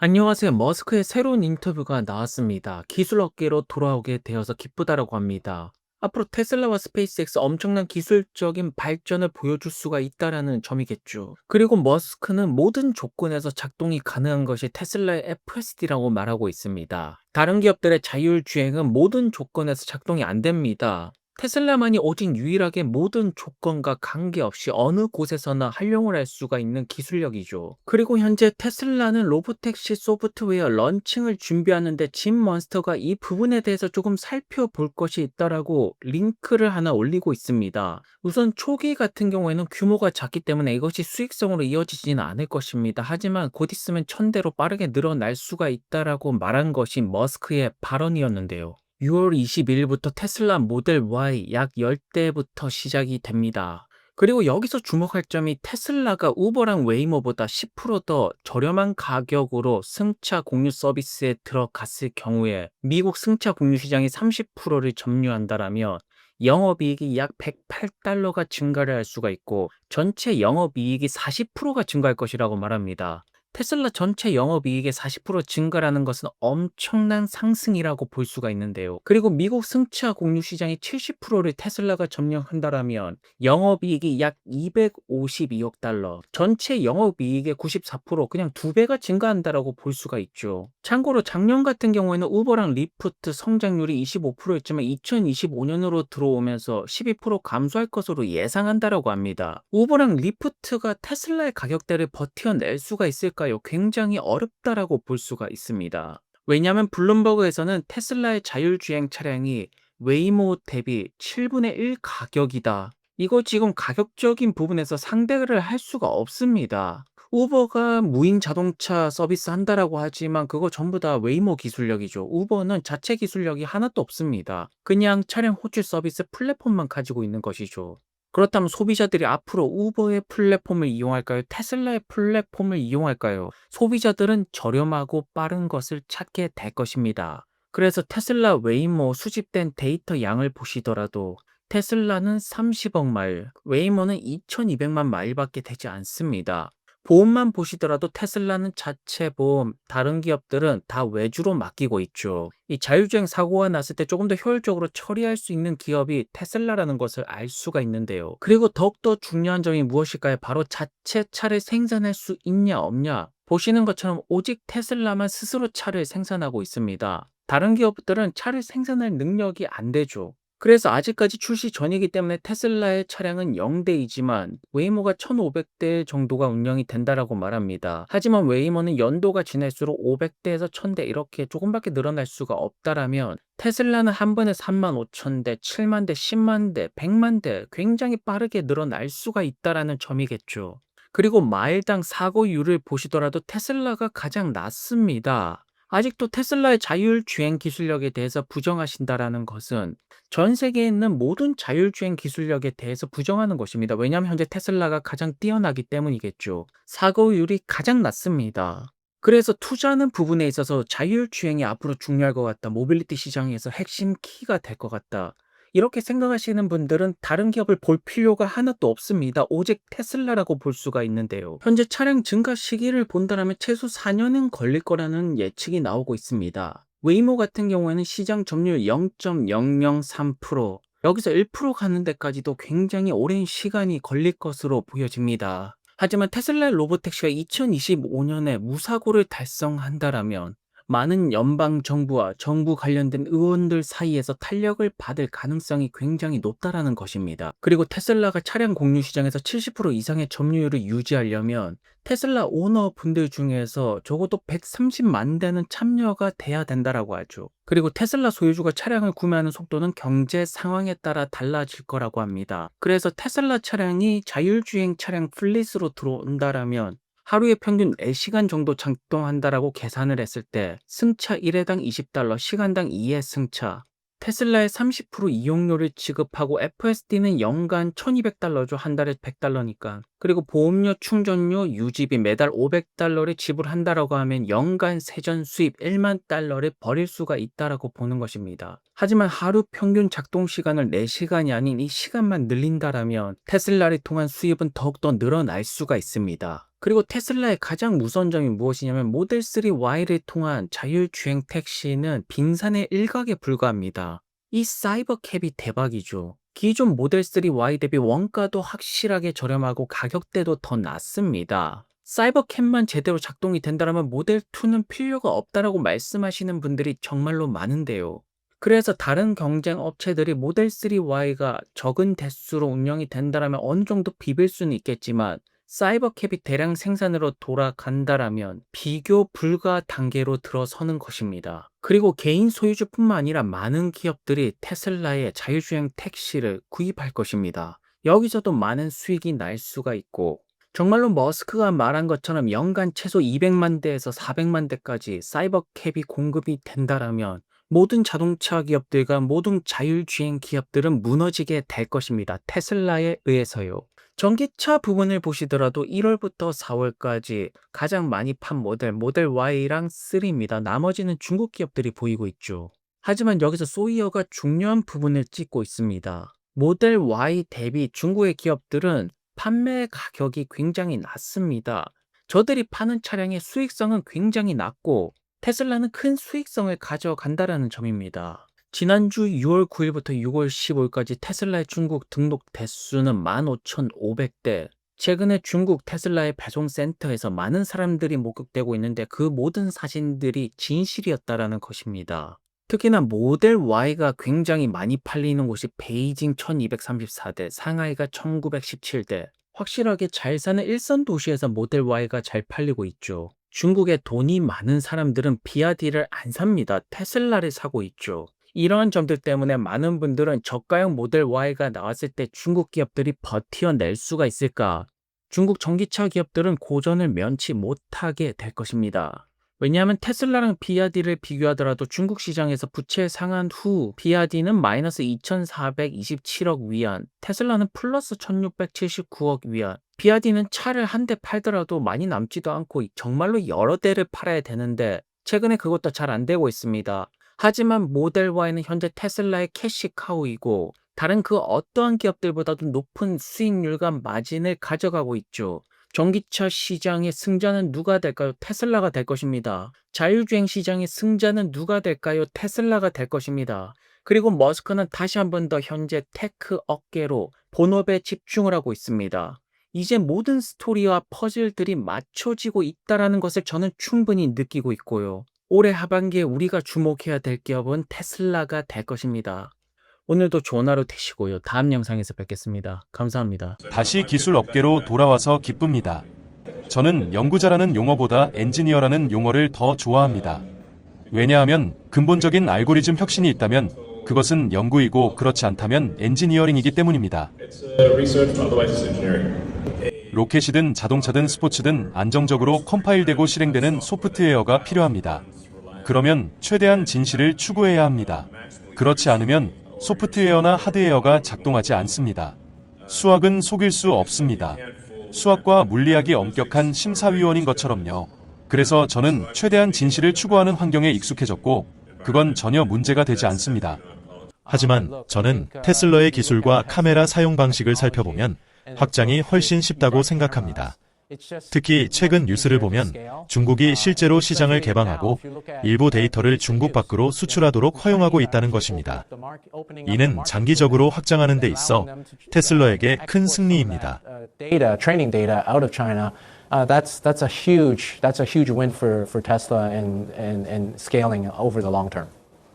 안녕하세요. 머스크의 새로운 인터뷰가 나왔습니다. 기술 업계로 돌아오게 되어서 기쁘다라고 합니다. 앞으로 테슬라와 스페이스X 엄청난 기술적인 발전을 보여줄 수가 있다라는 점이겠죠. 그리고 머스크는 모든 조건에서 작동이 가능한 것이 테슬라의 FSD라고 말하고 있습니다. 다른 기업들의 자율주행은 모든 조건에서 작동이 안 됩니다. 테슬라만이 오직 유일하게 모든 조건과 관계없이 어느 곳에서나 활용을 할 수가 있는 기술력이죠. 그리고 현재 테슬라는 로보택시 소프트웨어 런칭을 준비하는데 짐 먼스터가 이 부분에 대해서 조금 살펴볼 것이 있다라고 링크를 하나 올리고 있습니다. 우선 초기 같은 경우에는 규모가 작기 때문에 이것이 수익성으로 이어지지는 않을 것입니다. 하지만 곧 있으면 천대로 빠르게 늘어날 수가 있다라고 말한 것이 머스크의 발언이었는데요. 6월 22일부터 테슬라 모델 Y 약 10대부터 시작이 됩니다. 그리고 여기서 주목할 점이 테슬라가 우버랑 웨이모보다 10%더 저렴한 가격으로 승차 공유 서비스에 들어갔을 경우에 미국 승차 공유 시장이 30%를 점유한다라면 영업이익이 약 108달러가 증가를 할 수가 있고 전체 영업이익이 40%가 증가할 것이라고 말합니다. 테슬라 전체 영업이익의 40% 증가라는 것은 엄청난 상승이라고 볼 수가 있는데요. 그리고 미국 승차 공유 시장이 70%를 테슬라가 점령한다라면 영업이익이 약 252억 달러, 전체 영업이익의 94% 그냥 두 배가 증가한다라고 볼 수가 있죠. 참고로 작년 같은 경우에는 우버랑 리프트 성장률이 25%였지만 2025년으로 들어오면서 12% 감소할 것으로 예상한다라고 합니다. 우버랑 리프트가 테슬라의 가격대를 버텨낼 수가 있을까요? 굉장히 어렵다라고 볼 수가 있습니다. 왜냐하면 블룸버그에서는 테슬라의 자율주행 차량이 웨이모 대비 7분의 1 가격이다. 이거 지금 가격적인 부분에서 상대를 할 수가 없습니다. 우버가 무인 자동차 서비스 한다라고 하지만 그거 전부 다 웨이모 기술력이죠. 우버는 자체 기술력이 하나도 없습니다. 그냥 차량 호출 서비스 플랫폼만 가지고 있는 것이죠. 그렇다면 소비자들이 앞으로 우버의 플랫폼을 이용할까요? 테슬라의 플랫폼을 이용할까요? 소비자들은 저렴하고 빠른 것을 찾게 될 것입니다. 그래서 테슬라 웨이모 수집된 데이터 양을 보시더라도 테슬라는 30억 마일, 웨이모는 2200만 마일밖에 되지 않습니다. 보험만 보시더라도 테슬라는 자체 보험, 다른 기업들은 다 외주로 맡기고 있죠. 이 자율주행 사고가 났을 때 조금 더 효율적으로 처리할 수 있는 기업이 테슬라라는 것을 알 수가 있는데요. 그리고 더욱더 중요한 점이 무엇일까요? 바로 자체 차를 생산할 수 있냐 없냐. 보시는 것처럼 오직 테슬라만 스스로 차를 생산하고 있습니다. 다른 기업들은 차를 생산할 능력이 안 되죠. 그래서 아직까지 출시 전이기 때문에 테슬라의 차량은 0대이지만 웨이모가 1500대 정도가 운영이 된다라고 말합니다. 하지만 웨이모는 연도가 지날수록 500대에서 1000대 이렇게 조금밖에 늘어날 수가 없다라면 테슬라는 한 번에 35,000대, 7만 대, 10만 대, 100만 대 굉장히 빠르게 늘어날 수가 있다라는 점이겠죠. 그리고 마일당 사고율을 보시더라도 테슬라가 가장 낮습니다. 아직도 테슬라의 자율주행 기술력에 대해서 부정하신다라는 것은 전 세계에 있는 모든 자율주행 기술력에 대해서 부정하는 것입니다. 왜냐하면 현재 테슬라가 가장 뛰어나기 때문이겠죠. 사고율이 가장 낮습니다. 그래서 투자하는 부분에 있어서 자율주행이 앞으로 중요할 것 같다. 모빌리티 시장에서 핵심 키가 될 것 같다. 이렇게 생각하시는 분들은 다른 기업을 볼 필요가 하나도 없습니다. 오직 테슬라라고 볼 수가 있는데요. 현재 차량 증가 시기를 본다면 최소 4년은 걸릴 거라는 예측이 나오고 있습니다. 웨이모 같은 경우에는 시장 점유율 0.003%, 여기서 1% 가는 데까지도 굉장히 오랜 시간이 걸릴 것으로 보여집니다. 하지만 테슬라의 로보택시가 2025년에 무사고를 달성한다라면 많은 연방 정부와 정부 관련된 의원들 사이에서 탄력을 받을 가능성이 굉장히 높다라는 것입니다. 그리고 테슬라가 차량 공유 시장에서 70% 이상의 점유율을 유지하려면 테슬라 오너 분들 중에서 적어도 130만 대는 참여가 돼야 된다라고 하죠. 그리고 테슬라 소유주가 차량을 구매하는 속도는 경제 상황에 따라 달라질 거라고 합니다. 그래서 테슬라 차량이 자율주행 차량 플릿으로 들어온다라면 하루에 평균 4시간 정도 작동한다라고 계산을 했을 때 승차 1회당 20달러, 시간당 2회 승차, 테슬라의 30% 이용료를 지급하고 FSD는 연간 1200달러죠. 한 달에 100달러니까. 그리고 보험료, 충전료, 유지비 매달 500달러를 지불한다라고 하면 연간 세전 수입 1만 달러를 벌일 수가 있다라고 보는 것입니다. 하지만 하루 평균 작동 시간을 4시간이 아닌 이 시간만 늘린다라면 테슬라를 통한 수입은 더욱더 늘어날 수가 있습니다. 그리고 테슬라의 가장 무서운 점이 무엇이냐면 모델 3 Y를 통한 자율주행 택시는 빙산의 일각에 불과합니다. 이 사이버 캡이 대박이죠. 기존 모델 3 Y 대비 원가도 확실하게 저렴하고 가격대도 더 낮습니다. 사이버 캡만 제대로 작동이 된다면 모델 2는 필요가 없다라고 말씀하시는 분들이 정말로 많은데요. 그래서 다른 경쟁 업체들이 모델 3 Y가 적은 대수로 운영이 된다면 어느 정도 비빌 수는 있겠지만 사이버캡이 대량 생산으로 돌아간다라면 비교 불가 단계로 들어서는 것입니다. 그리고 개인 소유주뿐만 아니라 많은 기업들이 테슬라의 자율주행 택시를 구입할 것입니다. 여기서도 많은 수익이 날 수가 있고 정말로 머스크가 말한 것처럼 연간 최소 200만 대에서 400만 대까지 사이버캡이 공급이 된다라면 모든 자동차 기업들과 모든 자율주행 기업들은 무너지게 될 것입니다. 테슬라에 의해서요. 전기차 부분을 보시더라도 1월부터 4월까지 가장 많이 판 모델 Y랑 3입니다. 나머지는 중국 기업들이 보이고 있죠. 하지만 여기서 소이어가 중요한 부분을 찍고 있습니다. 모델 Y 대비 중국의 기업들은 판매 가격이 굉장히 낮습니다. 저들이 파는 차량의 수익성은 굉장히 낮고 테슬라는 큰 수익성을 가져간다라는 점입니다. 지난주 6월 9일부터 6월 15일까지 테슬라의 중국 등록 대수는 15,500대. 최근에 중국 테슬라의 배송센터에서 많은 사람들이 목격되고 있는데 그 모든 사진들이 진실이었다라는 것입니다. 특히나 모델 Y가 굉장히 많이 팔리는 곳이 베이징 1234대, 상하이가 1917대. 확실하게 잘 사는 일선 도시에서 모델 Y가 잘 팔리고 있죠. 중국의 돈이 많은 사람들은 비아디를 안 삽니다. 테슬라를 사고 있죠. 이러한 점들 때문에 많은 분들은 저가형 모델 Y가 나왔을 때 중국 기업들이 버텨낼 수가 있을까? 중국 전기차 기업들은 고전을 면치 못하게 될 것입니다. 왜냐하면 테슬라랑 비아디를 비교하더라도 중국 시장에서 부채 상한 후 비아디는 마이너스 2,427억 위안, 테슬라는 플러스 1,679억 위안, 비아디는 차를 한 대 팔더라도 많이 남지도 않고 정말로 여러 대를 팔아야 되는데 최근에 그것도 잘 안 되고 있습니다. 하지만 모델 Y는 현재 테슬라의 캐시카우이고 다른 그 어떠한 기업들보다도 높은 수익률과 마진을 가져가고 있죠. 전기차 시장의 승자는 누가 될까요? 테슬라가 될 것입니다. 자율주행 시장의 승자는 누가 될까요? 테슬라가 될 것입니다. 그리고 머스크는 다시 한 번 더 현재 테크 업계로 본업에 집중을 하고 있습니다. 이제 모든 스토리와 퍼즐들이 맞춰지고 있다는 것을 저는 충분히 느끼고 있고요. 올해 하반기에 우리가 주목해야 될 기업은 테슬라가 될 것입니다. 오늘도 좋은 하루 되시고요. 다음 영상에서 뵙겠습니다. 감사합니다. 다시 기술 업계로 돌아와서 기쁩니다. 저는 연구자라는 용어보다 엔지니어라는 용어를 더 좋아합니다. 왜냐하면 근본적인 알고리즘 혁신이 있다면 그것은 연구이고 그렇지 않다면 엔지니어링이기 때문입니다. 로켓이든 자동차든 스포츠든 안정적으로 컴파일되고 실행되는 소프트웨어가 필요합니다. 그러면 최대한 진실을 추구해야 합니다. 그렇지 않으면 소프트웨어나 하드웨어가 작동하지 않습니다. 수학은 속일 수 없습니다. 수학과 물리학이 엄격한 심사위원인 것처럼요. 그래서 저는 최대한 진실을 추구하는 환경에 익숙해졌고 그건 전혀 문제가 되지 않습니다. 하지만 저는 테슬라의 기술과 카메라 사용 방식을 살펴보면 확장이 훨씬 쉽다고 생각합니다. 특히 최근 뉴스를 보면 중국이 실제로 시장을 개방하고 일부 데이터를 중국 밖으로 수출하도록 허용하고 있다는 것입니다. 이는 장기적으로 확장하는 데 있어 테슬라에게 큰 승리입니다. That's a huge win for Tesla and scaling over the long term.